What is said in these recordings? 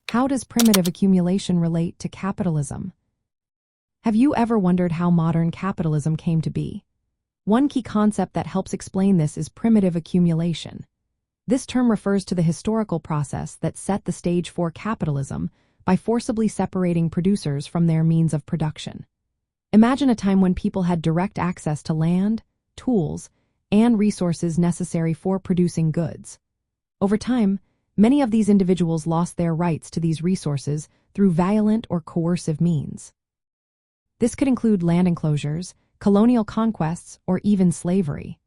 How does primitive accumulation relate to capitalism? Have you ever wondered how modern capitalism came to be? One key concept that helps explain this is primitive accumulation. This term refers to the historical process that set the stage for capitalism by forcibly separating producers from their means of production. Imagine a time when people had direct access to land, tools, and resources necessary for producing goods. Over time, many of these individuals lost their rights to these resources through violent or coercive means. This could include land enclosures, colonial conquests, or even slavery.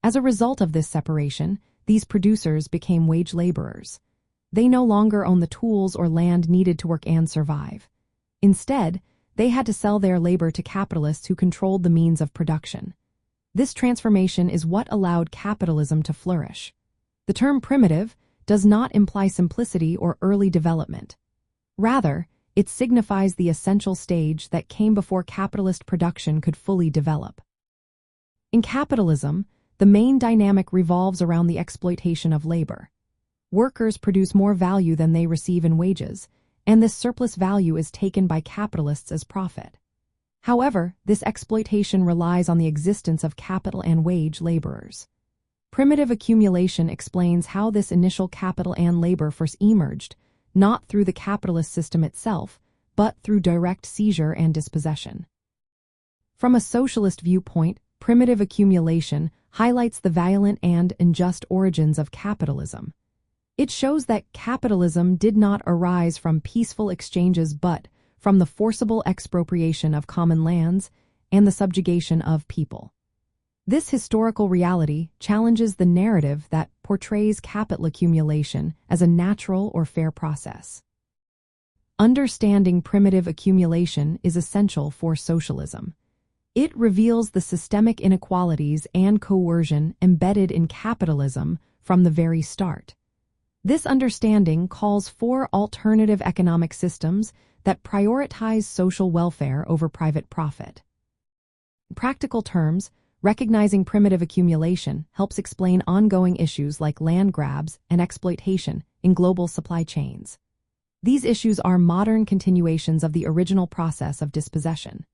As a result of this separation, these producers became wage laborers. They no longer owned the tools or land needed to work and survive. Instead, they had to sell their labor to capitalists who controlled the means of production. This transformation is what allowed capitalism to flourish. The term primitive does not imply simplicity or early development. Rather, it signifies the essential stage that came before capitalist production could fully develop. In capitalism, the main dynamic revolves around the exploitation of labor. Workers produce more value than they receive in wages, and this surplus value is taken by capitalists as profit. However, this exploitation relies on the existence of capital and wage laborers. Primitive accumulation explains how this initial capital and labor first emerged, not through the capitalist system itself, but through direct seizure and dispossession. From a socialist viewpoint, primitive accumulation highlights the violent and unjust origins of capitalism. It shows that capitalism did not arise from peaceful exchanges but from the forcible expropriation of common lands and the subjugation of people. This historical reality challenges the narrative that portrays capital accumulation as a natural or fair process. Understanding primitive accumulation is essential for socialism. It reveals the systemic inequalities and coercion embedded in capitalism from the very start. This understanding calls for alternative economic systems that prioritize social welfare over private profit. In practical terms, recognizing primitive accumulation helps explain ongoing issues like land grabs and exploitation in global supply chains. These issues are modern continuations of the original process of dispossession.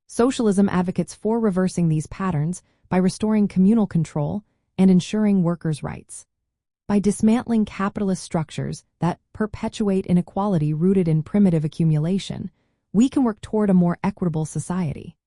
Socialism advocates for reversing these patterns by restoring communal control and ensuring workers' rights. By dismantling capitalist structures that perpetuate inequality rooted in primitive accumulation, we can work toward a more equitable society.